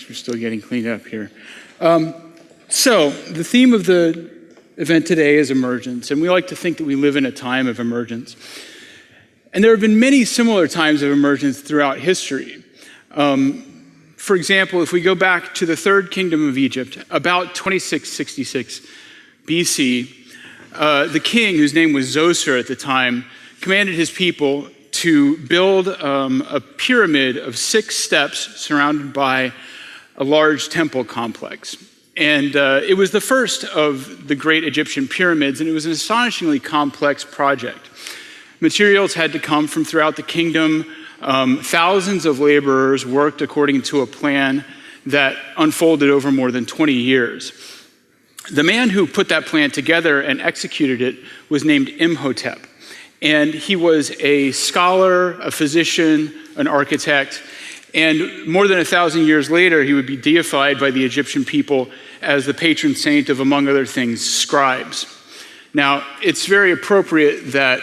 are still getting cleaned up here. So the theme of the event today is emergence, and we like to think that we live in a time of emergence. And there have been many similar times of emergence throughout history. For example, if we go back to the Third Kingdom of Egypt, about 2666 BC, the king, whose name was Zoser at the time, commanded his people to build a pyramid of 6 steps surrounded by a large temple complex. And it was the first of the great Egyptian pyramids, and it was an astonishingly complex project. Materials had to come from throughout the kingdom. Thousands of laborers worked according to a plan that unfolded over more than 20 years. The man who put that plan together and executed it was named Imhotep. And he was a scholar, a physician, an architect. And more than 1,000 years later, he would be deified by the Egyptian people as the patron saint of, among other things, scribes. Now, it's very appropriate that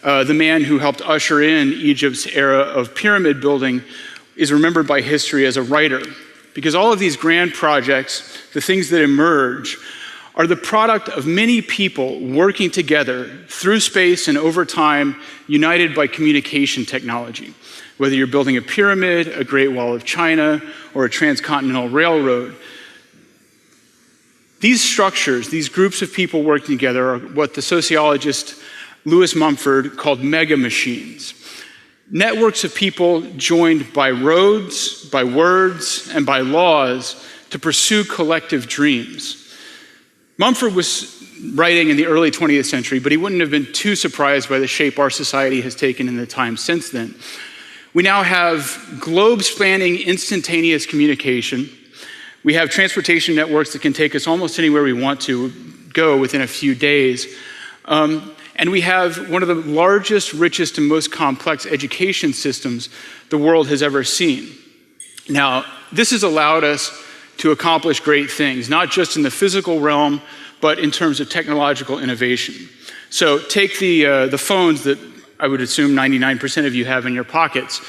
the man who helped usher in Egypt's era of pyramid building is remembered by history as a writer, because all of these grand projects, the things that emerge, are the product of many people working together through space and over time, united by communication technology. Whether you're building a pyramid, a Great Wall of China, or a transcontinental railroad, these structures, these groups of people working together, are what the sociologist Lewis Mumford called mega machines. Networks of people joined by roads, by words, and by laws to pursue collective dreams. Mumford was writing in the early 20th century, but he wouldn't have been too surprised by the shape our society has taken in the time since then. We now have globe-spanning instantaneous communication. We have transportation networks that can take us almost anywhere we want to go within a few days. And we have one of the largest, richest, and most complex education systems the world has ever seen. Now, this has allowed us to accomplish great things, not just in the physical realm, but in terms of technological innovation. So take the phones that I would assume 99% of you have in your pockets.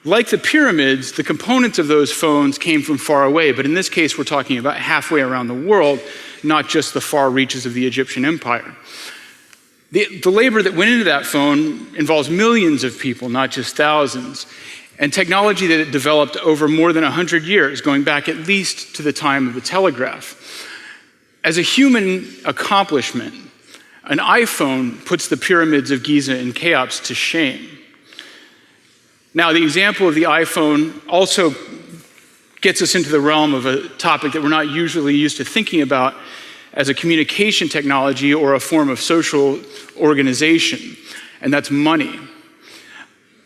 Like the pyramids, the components of those phones came from far away, but in this case, we're talking about halfway around the world, not just the far reaches of the Egyptian empire. The labor that went into that phone involves millions of people, not just thousands, and technology that it developed over more than 100 years, going back at least to the time of the telegraph. As a human accomplishment, an iPhone puts the pyramids of Giza and Cheops to shame. Now, the example of the iPhone also gets us into the realm of a topic that we're not usually used to thinking about as a communication technology or a form of social organization, and that's money.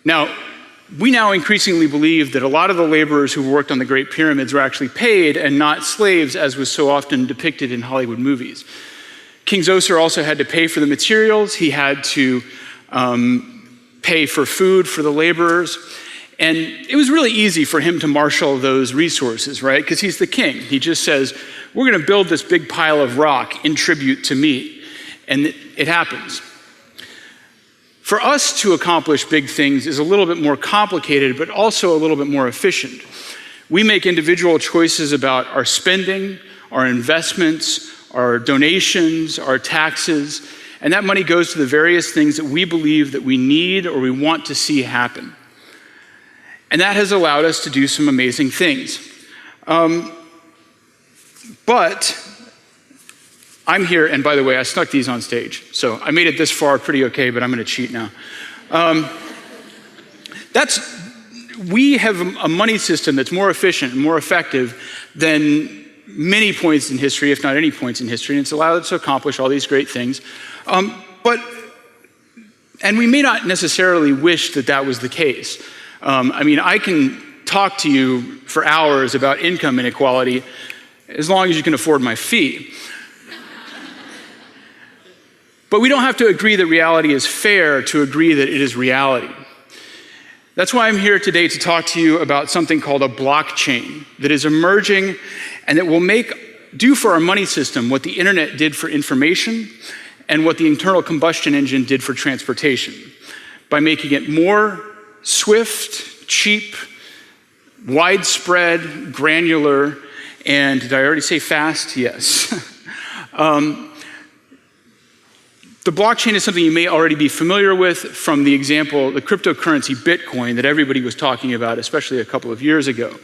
Now, we now increasingly believe that a lot of the laborers who worked on the Great Pyramids were actually paid and not slaves, as was so often depicted in Hollywood movies. King Zoser also had to pay for the materials. He had to pay for food for the laborers. And it was really easy for him to marshal those resources, right? Because he's the king. He just says, we're going to build this big pile of rock in tribute to me. And it happens. For us to accomplish big things is a little bit more complicated, but also a little bit more efficient. We make individual choices about our spending, our investments, our donations, our taxes, and that money goes to the various things that we believe that we need or we want to see happen. And that has allowed us to do some amazing things. But I'm here, and by the way, I snuck these on stage. So I made it this far pretty okay, but I'm gonna cheat now. We have a money system that's more efficient and more effective than many points in history, if not any points in history, and it's allowed us to accomplish all these great things. And we may not necessarily wish that that was the case. I can talk to you for hours about income inequality as long as you can afford my fee. But we don't have to agree that reality is fair to agree that it is reality. That's why I'm here today to talk to you about something called a blockchain that is emerging and that will do for our money system what the internet did for information and what the internal combustion engine did for transportation, by making it more swift, cheap, widespread, granular, and did I already say fast? Yes. The blockchain is something you may already be familiar with from the example, the cryptocurrency Bitcoin that everybody was talking about, especially a couple of years ago.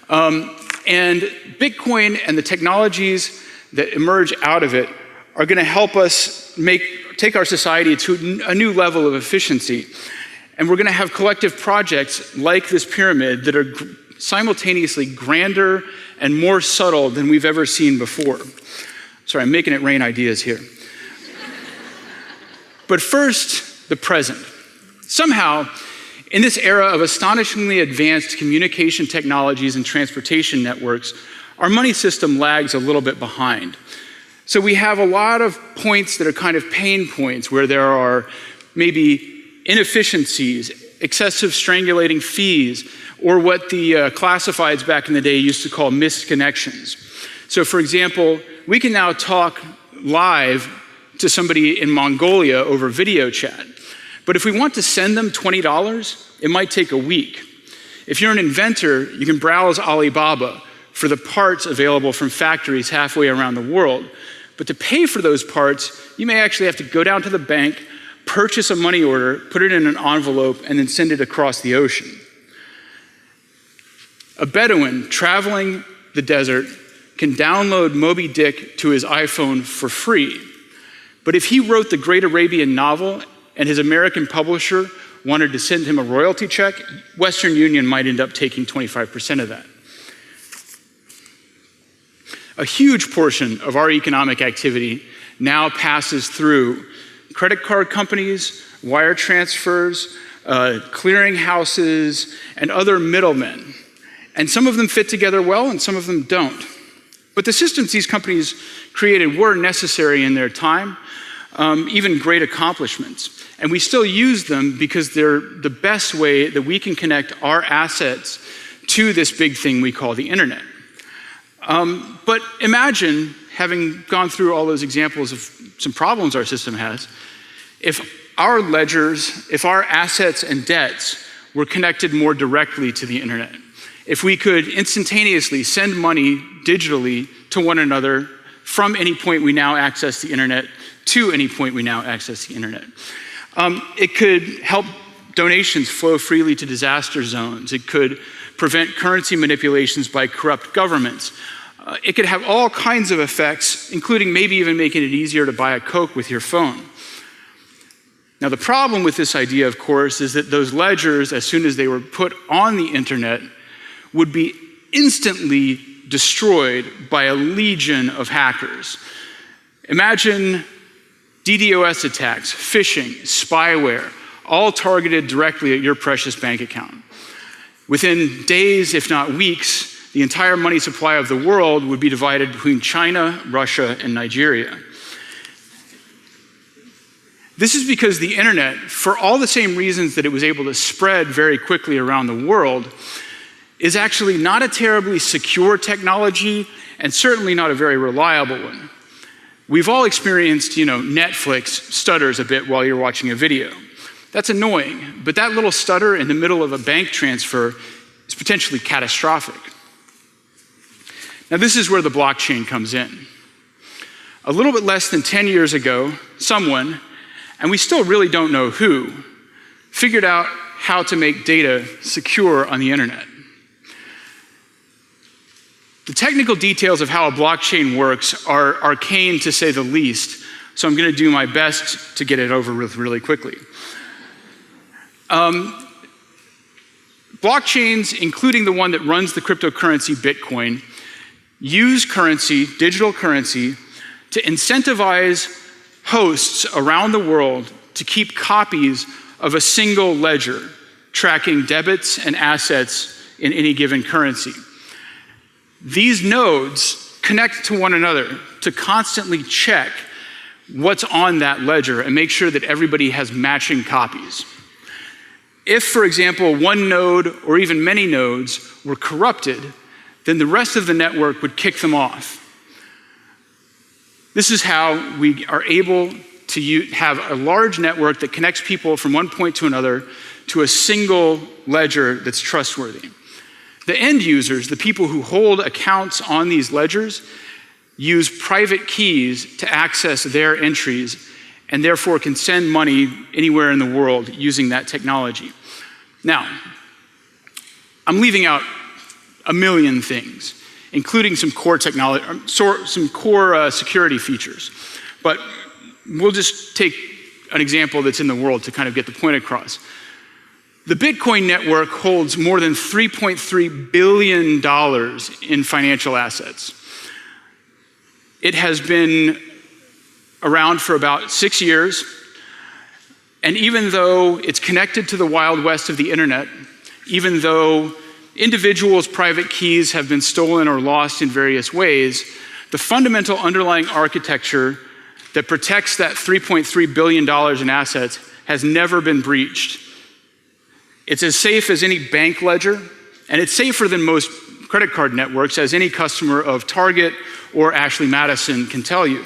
And Bitcoin and the technologies that emerge out of it are going to help us take our society to a new level of efficiency. And we're going to have collective projects like this pyramid that are simultaneously grander and more subtle than we've ever seen before. Sorry, I'm making it rain ideas here. But first, the present. Somehow, in this era of astonishingly advanced communication technologies and transportation networks, our money system lags a little bit behind. So we have a lot of points that are kind of pain points where there are maybe inefficiencies, excessive strangulating fees, or what the classifieds back in the day used to call missed connections. So for example, we can now talk live to somebody in Mongolia over video chat. But if we want to send them $20, it might take a week. If you're an inventor, you can browse Alibaba for the parts available from factories halfway around the world. But to pay for those parts, you may actually have to go down to the bank, purchase a money order, put it in an envelope, and then send it across the ocean. A Bedouin traveling the desert can download Moby Dick to his iPhone for free. But if he wrote the Great Arabian Novel and his American publisher wanted to send him a royalty check, Western Union might end up taking 25% of that. A huge portion of our economic activity now passes through credit card companies, wire transfers, clearing houses, and other middlemen. And some of them fit together well and some of them don't. But the systems these companies created were necessary in their time, even great accomplishments. And we still use them because they're the best way that we can connect our assets to this big thing we call the internet. But imagine, having gone through all those examples of some problems our system has, if our ledgers, if our assets and debts were connected more directly to the internet. If we could instantaneously send money digitally to one another from any point we now access the internet to any point we now access the internet. It could help donations flow freely to disaster zones. It could prevent currency manipulations by corrupt governments. It could have all kinds of effects, including maybe even making it easier to buy a Coke with your phone. Now, the problem with this idea, of course, is that those ledgers, as soon as they were put on the internet, would be instantly destroyed by a legion of hackers. Imagine DDoS attacks, phishing, spyware, all targeted directly at your precious bank account. Within days, if not weeks, the entire money supply of the world would be divided between China, Russia, and Nigeria. This is because the internet, for all the same reasons that it was able to spread very quickly around the world, is actually not a terribly secure technology and certainly not a very reliable one. We've all experienced, Netflix stutters a bit while you're watching a video. That's annoying, but that little stutter in the middle of a bank transfer is potentially catastrophic. Now, this is where the blockchain comes in. A little bit less than 10 years ago, someone, and we still really don't know who, figured out how to make data secure on the internet. The technical details of how a blockchain works are arcane to say the least, so I'm going to do my best to get it over with really quickly. Blockchains, including the one that runs the cryptocurrency Bitcoin, use currency, digital currency, to incentivize hosts around the world to keep copies of a single ledger, tracking debits and assets in any given currency. These nodes connect to one another to constantly check what's on that ledger and make sure that everybody has matching copies. If, for example, one node or even many nodes were corrupted, then the rest of the network would kick them off. This is how we are able to have a large network that connects people from one point to another to a single ledger that's trustworthy. The end users, the people who hold accounts on these ledgers, use private keys to access their entries and therefore can send money anywhere in the world using that technology. Now, I'm leaving out a million things, including some core technology, some core security features. But we'll just take an example that's in the world to kind of get the point across. The Bitcoin network holds more than $3.3 billion in financial assets. It has been around for about 6 years, and even though it's connected to the Wild West of the internet, even though individuals' private keys have been stolen or lost in various ways, the fundamental underlying architecture that protects that $3.3 billion in assets has never been breached. It's as safe as any bank ledger, and it's safer than most credit card networks, as any customer of Target or Ashley Madison can tell you.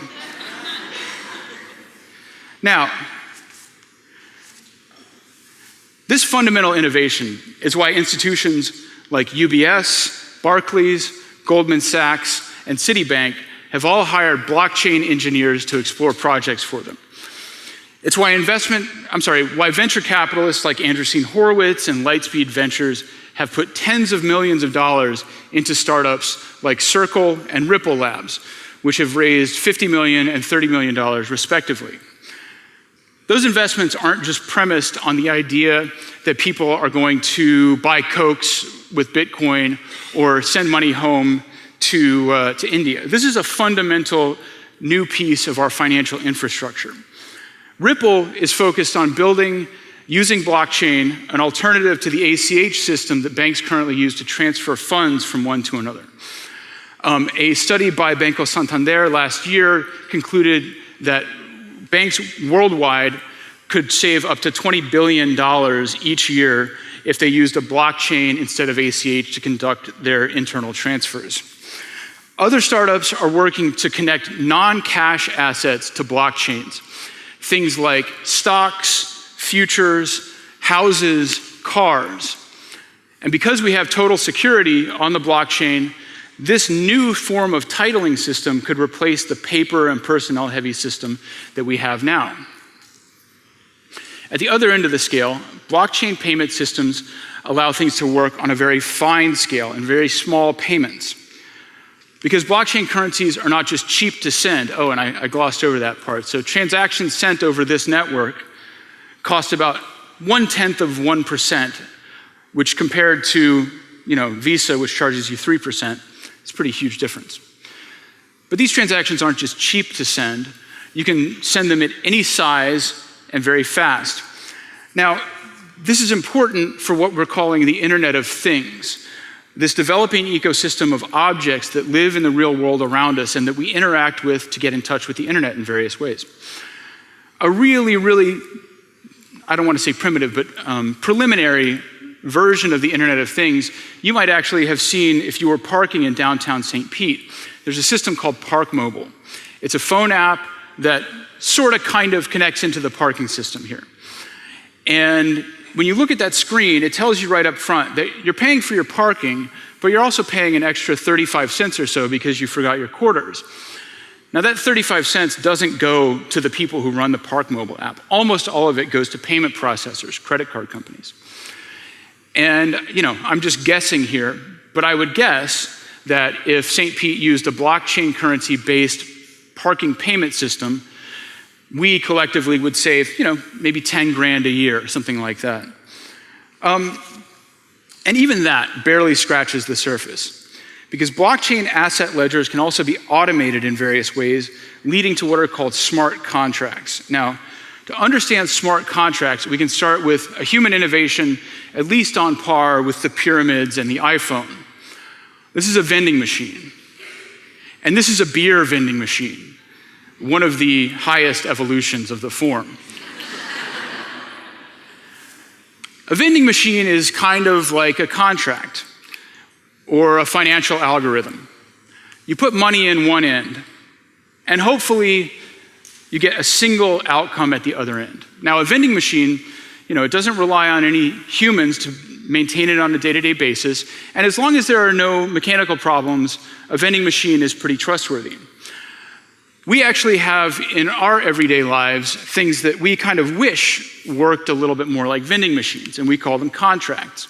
Now, this fundamental innovation is why institutions like UBS, Barclays, Goldman Sachs, and Citibank have all hired blockchain engineers to explore projects for them. It's why why venture capitalists like Andreessen Horowitz and Lightspeed Ventures have put tens of millions of dollars into startups like Circle and Ripple Labs, which have raised $50 million and $30 million respectively. Those investments aren't just premised on the idea that people are going to buy Cokes with Bitcoin or send money home to India. This is a fundamental new piece of our financial infrastructure. Ripple is focused on building, using blockchain, an alternative to the ACH system that banks currently use to transfer funds from one to another. A study by Banco Santander last year concluded that banks worldwide could save up to $20 billion each year if they used a blockchain instead of ACH to conduct their internal transfers. Other startups are working to connect non-cash assets to blockchains. Things like stocks, futures, houses, cars. And because we have total security on the blockchain, this new form of titling system could replace the paper and personnel-heavy system that we have now. At the other end of the scale, blockchain payment systems allow things to work on a very fine scale and very small payments. Because blockchain currencies are not just cheap to send. Oh, and I glossed over that part. So transactions sent over this network cost about 0.1%, which compared to Visa, which charges you 3%, it's a pretty huge difference. But these transactions aren't just cheap to send. You can send them at any size and very fast. Now, this is important for what we're calling the Internet of Things, this developing ecosystem of objects that live in the real world around us and that we interact with to get in touch with the internet in various ways. A really, really, I don't want to say primitive, but preliminary version of the Internet of Things you might actually have seen if you were parking in downtown St. Pete. There's a system called Park Mobile. It's a phone app that sort of kind of connects into the parking system here. And when you look at that screen, it tells you right up front that you're paying for your parking, but you're also paying an extra 35 cents or so because you forgot your quarters. Now that 35 cents doesn't go to the people who run the Park Mobile app. Almost all of it goes to payment processors, credit card companies. And I'm just guessing here, but I would guess that if St. Pete used a blockchain currency-based parking payment system, we collectively would save, maybe 10 grand a year, or something like that. And even that barely scratches the surface, because blockchain asset ledgers can also be automated in various ways, leading to what are called smart contracts. Now, to understand smart contracts, we can start with a human innovation, at least on par with the pyramids and the iPhone. This is a vending machine. And this is a beer vending machine, one of the highest evolutions of the form. A vending machine is kind of like a contract or a financial algorithm. You put money in one end, and hopefully you get a single outcome at the other end. Now, a vending machine, it doesn't rely on any humans to maintain it on a day-to-day basis, and as long as there are no mechanical problems, a vending machine is pretty trustworthy. We actually have in our everyday lives things that we kind of wish worked a little bit more like vending machines, and we call them contracts.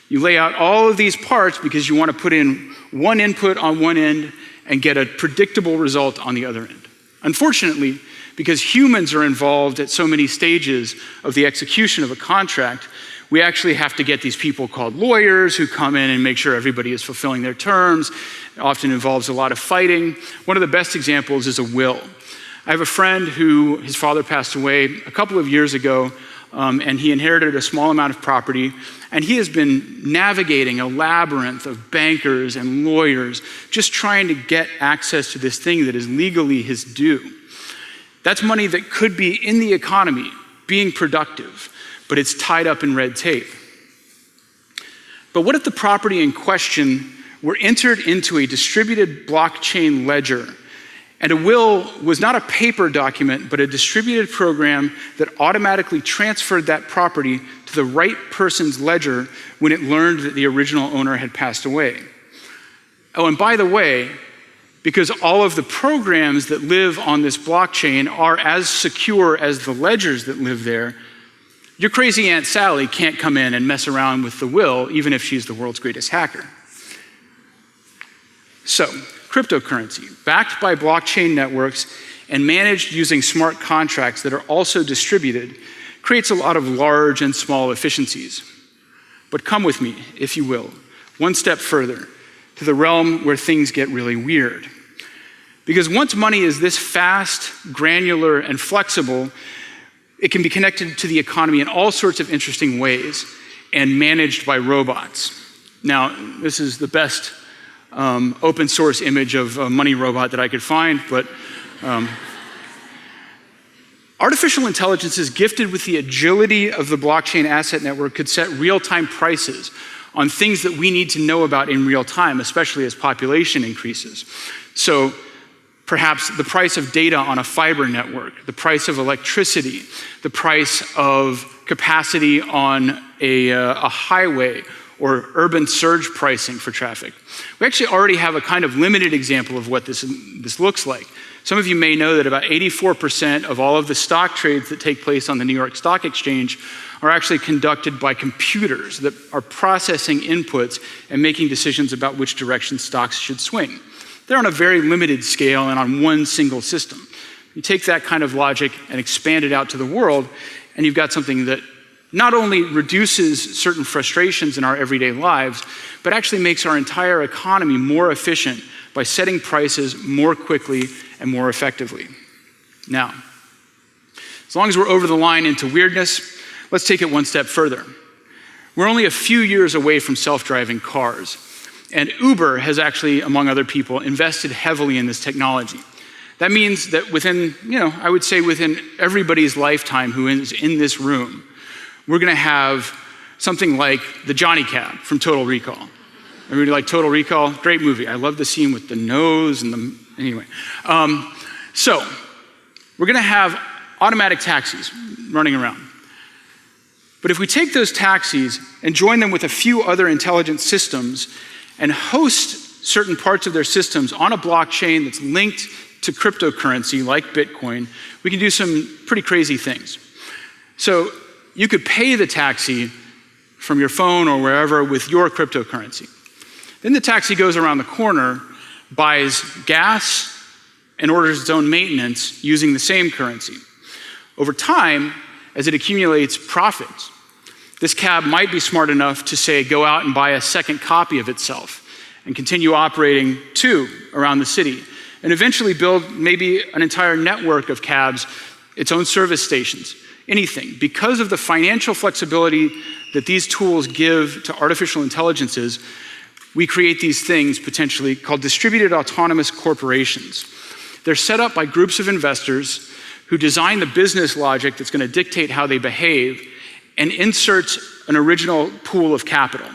You lay out all of these parts because you want to put in one input on one end and get a predictable result on the other end. Unfortunately, because humans are involved at so many stages of the execution of a contract, we actually have to get these people called lawyers who come in and make sure everybody is fulfilling their terms. It often involves a lot of fighting. One of the best examples is a will. I have a friend who, his father passed away a couple of years ago, and he inherited a small amount of property, and he has been navigating a labyrinth of bankers and lawyers just trying to get access to this thing that is legally his due. That's money that could be in the economy, being productive, but it's tied up in red tape. But what if the property in question were entered into a distributed blockchain ledger, and a will was not a paper document, but a distributed program that automatically transferred that property to the right person's ledger when it learned that the original owner had passed away? Oh, and by the way, because all of the programs that live on this blockchain are as secure as the ledgers that live there, your crazy Aunt Sally can't come in and mess around with the will, even if she's the world's greatest hacker. So, cryptocurrency, backed by blockchain networks and managed using smart contracts that are also distributed, creates a lot of large and small efficiencies. But come with me, if you will, one step further, to the realm where things get really weird. Because once money is this fast, granular, and flexible, it can be connected to the economy in all sorts of interesting ways and managed by robots. Now, this is the best open source image of a money robot that I could find, but artificial intelligences gifted with the agility of the blockchain asset network could set real-time prices on things that we need to know about in real time, especially as population increases. So perhaps the price of data on a fiber network, the price of electricity, the price of capacity on a highway, or urban surge pricing for traffic. We actually already have a kind of limited example of what this looks like. Some of you may know that about 84% of all of the stock trades that take place on the New York Stock Exchange are actually conducted by computers that are processing inputs and making decisions about which direction stocks should swing. They're on a very limited scale and on one single system. You take that kind of logic and expand it out to the world, and you've got something that not only reduces certain frustrations in our everyday lives, but actually makes our entire economy more efficient by setting prices more quickly and more effectively. Now, as long as we're over the line into weirdness, let's take it one step further. We're only a few years away from self-driving cars, and Uber has actually, among other people, invested heavily in this technology. That means that within, I would say within everybody's lifetime who is in this room, we're gonna have something like the Johnny Cab from Total Recall. Everybody like Total Recall? Great movie. I love the scene with the nose and anyway. So we're gonna have automatic taxis running around. But if we take those taxis and join them with a few other intelligent systems and host certain parts of their systems on a blockchain that's linked to cryptocurrency like Bitcoin, we can do some pretty crazy things. So you could pay the taxi from your phone or wherever with your cryptocurrency. Then the taxi goes around the corner, buys gas, and orders its own maintenance using the same currency. Over time, as it accumulates profits, this cab might be smart enough to say, go out and buy a second copy of itself and continue operating two around the city, and eventually build maybe an entire network of cabs, its own service stations, anything. Because of the financial flexibility that these tools give to artificial intelligences, we create these things potentially called distributed autonomous corporations. They're set up by groups of investors who design the business logic that's going to dictate how they behave and inserts an original pool of capital.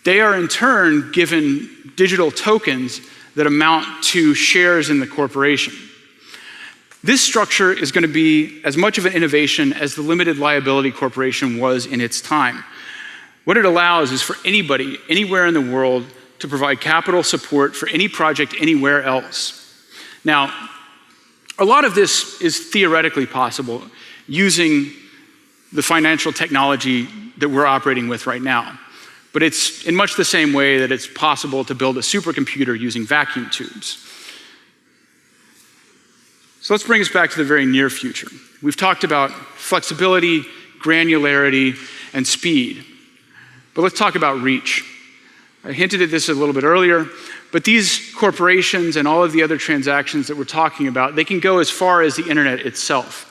They are in turn given digital tokens that amount to shares in the corporation. This structure is going to be as much of an innovation as the limited liability corporation was in its time. What it allows is for anybody, anywhere in the world, to provide capital support for any project anywhere else. Now, a lot of this is theoretically possible using the financial technology that we're operating with right now. But it's in much the same way that it's possible to build a supercomputer using vacuum tubes. So let's bring us back to the very near future. We've talked about flexibility, granularity, and speed. But let's talk about reach. I hinted at this a little bit earlier, but these corporations and all of the other transactions that we're talking about, they can go as far as the internet itself.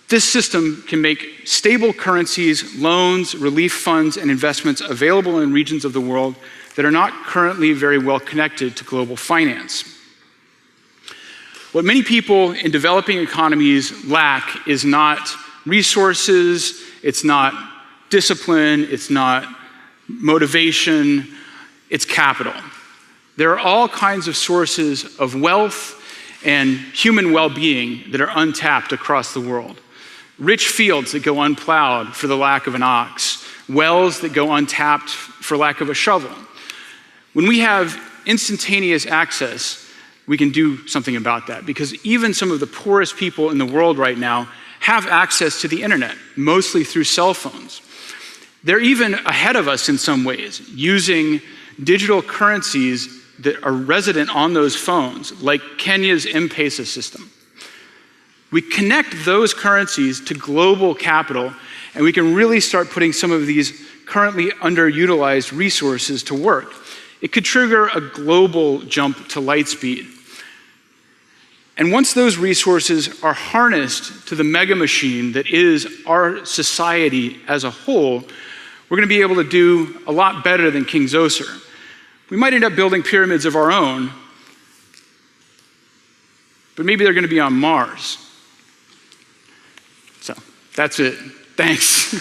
This system can make stable currencies, loans, relief funds, and investments available in regions of the world that are not currently very well connected to global finance. What many people in developing economies lack is not resources, it's not discipline, it's not motivation, it's capital. There are all kinds of sources of wealth and human well-being that are untapped across the world. Rich fields that go unplowed for the lack of an ox, wells that go untapped for lack of a shovel. When we have instantaneous access, we can do something about that, because even some of the poorest people in the world right now have access to the internet, mostly through cell phones. They're even ahead of us in some ways, using digital currencies that are resident on those phones, like Kenya's M-Pesa system. We connect those currencies to global capital, and we can really start putting some of these currently underutilized resources to work. It could trigger a global jump to light speed. And once those resources are harnessed to the mega machine that is our society as a whole, we're going to be able to do a lot better than King Zoser. We might end up building pyramids of our own, but maybe they're going to be on Mars. So that's it. Thanks.